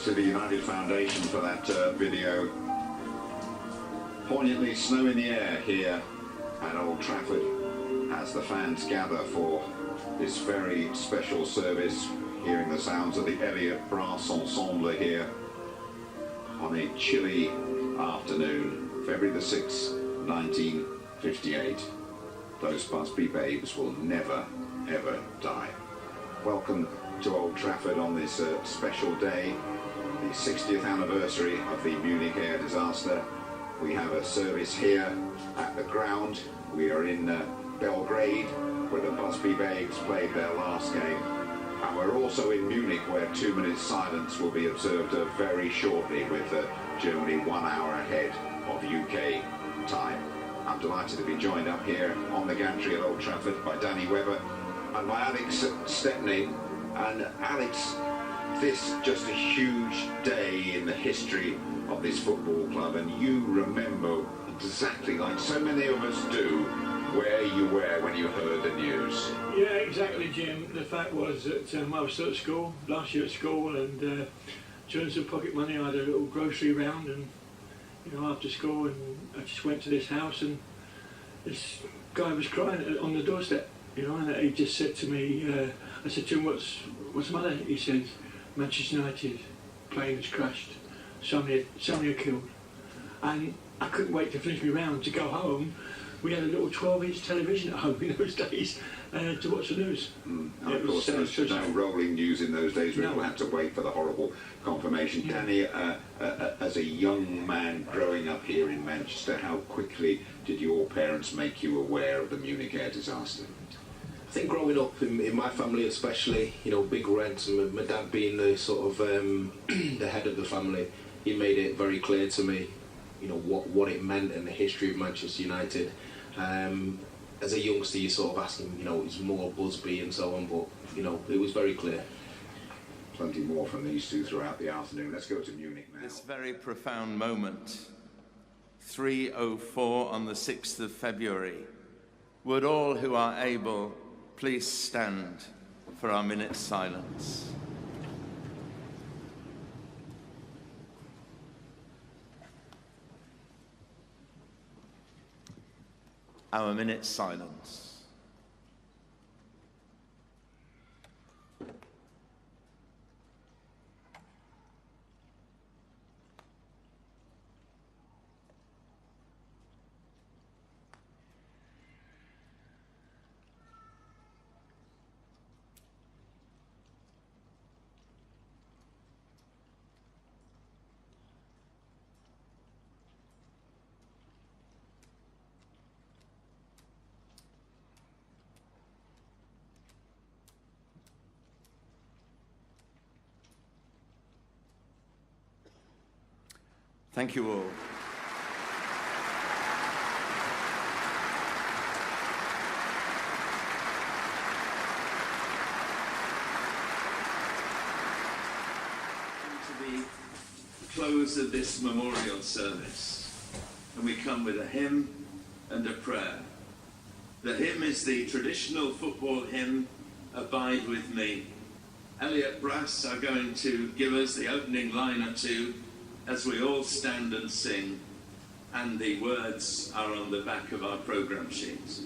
to the United Foundation for that video. Poignantly snow in the air here at Old Trafford as the fans gather for this very special service, hearing the sounds of the Elliott brass ensemble here on a chilly afternoon, February the 6th, 1958. Those Busby babes will never, ever die. Welcome to Old Trafford on this special day, the 60th anniversary of the Munich air disaster. We have a service here at the ground. We are in Belgrade, where the Busby babes played their last game. And we're also in Munich, where 2 minutes silence will be observed very shortly, with Germany 1 hour ahead of UK time. I'm delighted to be joined up here on the gantry at Old Trafford by Danny Webber and by Alex Stepney. And Alex, this just a huge day in the history of this football club, and you remember exactly, like so many of us do, where you were when you heard the news. Yeah, exactly, Jim. The fact was that I was still at school, last year at school, and during some pocket money I had a little grocery round, and after school, and I just went to this house, and this guy was crying on the doorstep, and he just said to me, I said to him, what's the matter? He said, Manchester United, plane has crashed, somebody are killed. And I couldn't wait to finish my round to go home. We had a little 12-inch television at home in those days to watch the news. And of course, there was no rolling news in those days. We all had to wait for the horrible confirmation. Yeah. Danny, as a young man growing up here in Manchester, how quickly did your parents make you aware of the Munich air disaster? I think growing up in my family especially, big rent, and my dad being the sort of the head of the family, he made it very clear to me, what it meant and the history of Manchester United. As a youngster, you sort of ask him, it's more Busby and so on, but it was very clear. Plenty more from these two throughout the afternoon. Let's go to Munich now. This very profound moment, 3:04 on the 6th of February. Would all who are able please stand for our minute's silence. Our minute's silence. Thank you all. To the close of this memorial service, and we come with a hymn and a prayer. The hymn is the traditional football hymn, Abide With Me. Elliott Brass are going to give us the opening line or two as we all stand and sing, and the words are on the back of our programme sheets.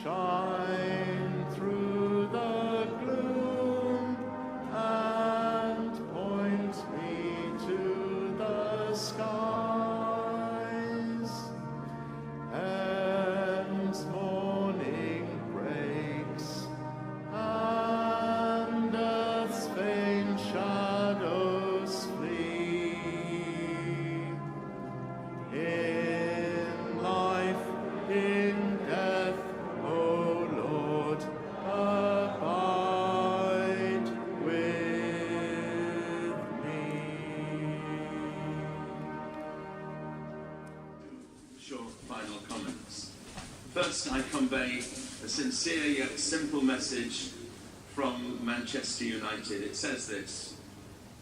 Shine through first I convey a sincere yet simple message from Manchester United. It says this: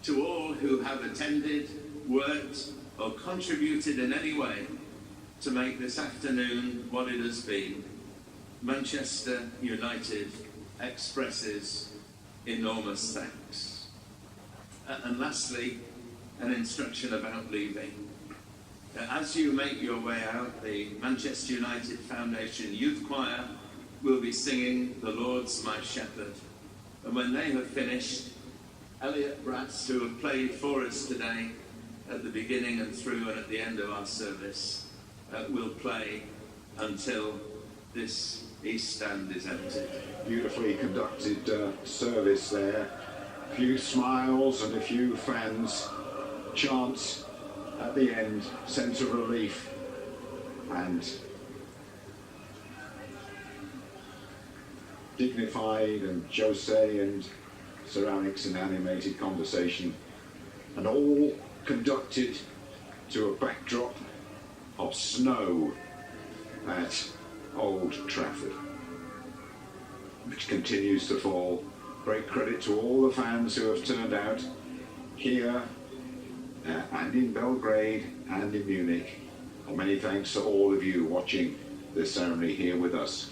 to all who have attended, worked or contributed in any way to make this afternoon what it has been, Manchester United expresses enormous thanks. And lastly, an instruction about leaving. As you make your way out, the Manchester United Foundation Youth Choir will be singing "The Lord's My Shepherd." And when they have finished, Elliott brats who have played for us today at the beginning and through and at the end of our service will play until this East Stand is empty. Beautifully conducted service there. A few smiles and a few fans. Chants at the end, sense of relief, and dignified, and Jose and Sir Alex in animated conversation, and all conducted to a backdrop of snow at Old Trafford, which continues to fall. Great credit to all the fans who have turned out here and in Belgrade and in Munich. And many thanks to all of you watching this ceremony here with us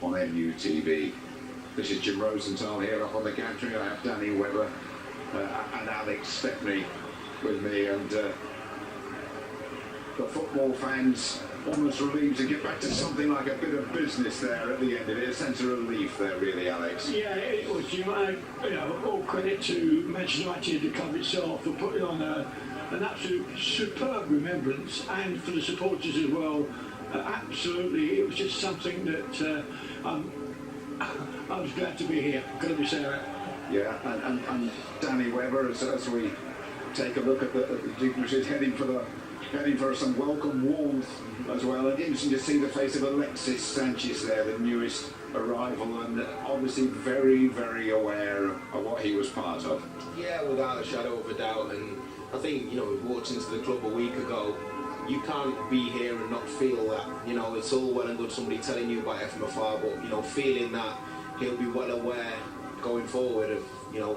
on MUTV. This is Jim Rosenthal here up on the gantry. I have Danny Webber and Alex Stepney with me, and the football fans almost relieved to get back to something like a bit of business there at the end of it. A sense of relief there, really, Alex. Yeah, it was. You know, all credit to Manchester United, the club itself, for putting on an absolute superb remembrance, and for the supporters as well. Absolutely, it was just something that I was glad to be here. Got to be saying. Yeah, and Danny Webber, as we take a look at the dignitaries heading for some welcome warmth as well. And interesting to see the face of Alexis Sanchez there, the newest arrival, and obviously very, very aware of what he was part of. Yeah, without a shadow of a doubt. And I think, you know, we walked into the club a week ago. You can't be here and not feel that. You know, it's all well and good somebody telling you about it from afar, but, you know, feeling that he'll be well aware going forward of, you know,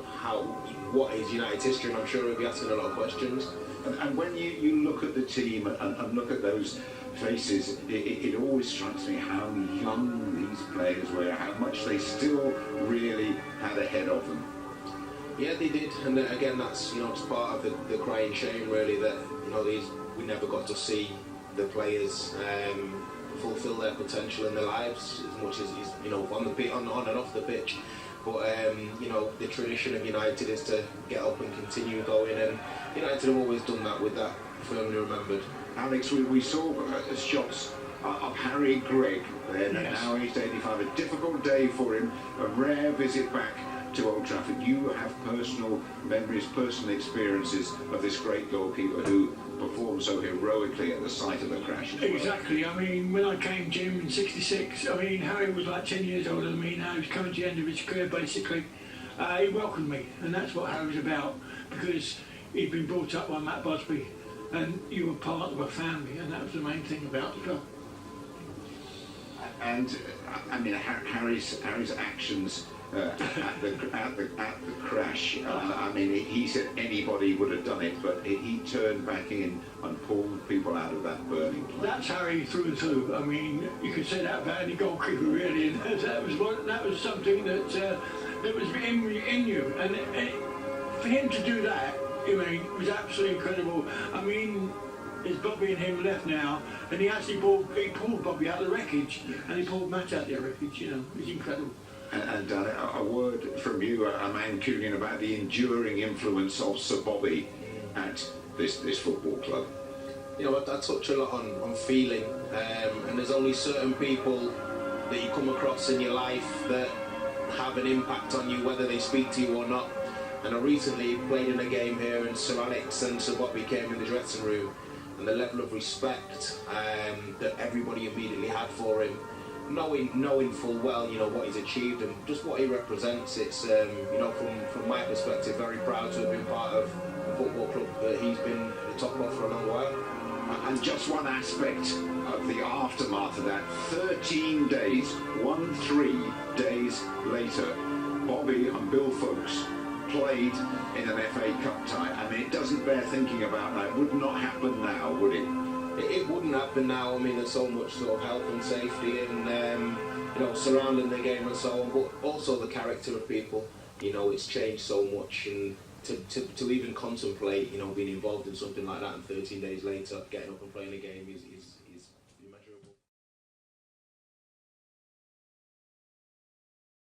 what is United's history, and I'm sure he'll be asking a lot of questions. And when you look at the team and look at those faces, it always strikes me how young these players were, how much they still really had ahead of them. Yeah, they did, and again, that's, you know, it's part of the crying shame, really, that, you know, we never got to see the players fulfil their potential in their lives as much as, you know, on and off the pitch. But you know, the tradition of United is to get up and continue going, and United have always done that with that firmly remembered. Alex, we saw shots of Harry Gregg then, yes. Now aged 85. A difficult day for him, a rare visit back to Old Trafford. You have personal memories, personal experiences of this great goalkeeper who performed so heroically at the site of the crash as well. Exactly. I mean, when I came, Jim, in '66, I mean, Harry was like 10 years older than me now. He was coming to the end of his career, basically. He welcomed me, and that's what Harry was about, because he'd been brought up by Matt Busby, and you were part of a family, and that was the main thing about the club. And I mean, Harry's actions at the crash. I mean, he said anybody would have done it, but he turned back in and pulled people out of that burning place. That's Harry through and through. I mean, you could say that about any goalkeeper, really. And that was something that was in you, and for him to do that, I mean, was absolutely incredible. I mean, it's Bobby and him left now, and he pulled Bobby out of the wreckage, and he pulled Matt out of the wreckage. You know, it was incredible. And a word from you, a Mancunian, about the enduring influence of Sir Bobby at this football club. You know, I touch a lot on feeling, and there's only certain people that you come across in your life that have an impact on you, whether they speak to you or not. And I recently played in a game here, and Sir Alex and Sir Bobby came in the dressing room, and the level of respect that everybody immediately had for him, knowing full well, you know, what he's achieved and just what he represents. It's, you know, from my perspective, very proud to have been part of a football club that he's been the top of for a long while. And just one aspect of the aftermath of that, 13 days, 13 days later, Bobby and Bill Foulkes played in an FA Cup tie. I mean, it doesn't bear thinking about that. It would not happen now, would it? It wouldn't happen now. I mean, there's so much sort of health and safety and, you know, surrounding the game and so on, but also the character of people. You know, it's changed so much, and to even contemplate, you know, being involved in something like that and 13 days later getting up and playing a game is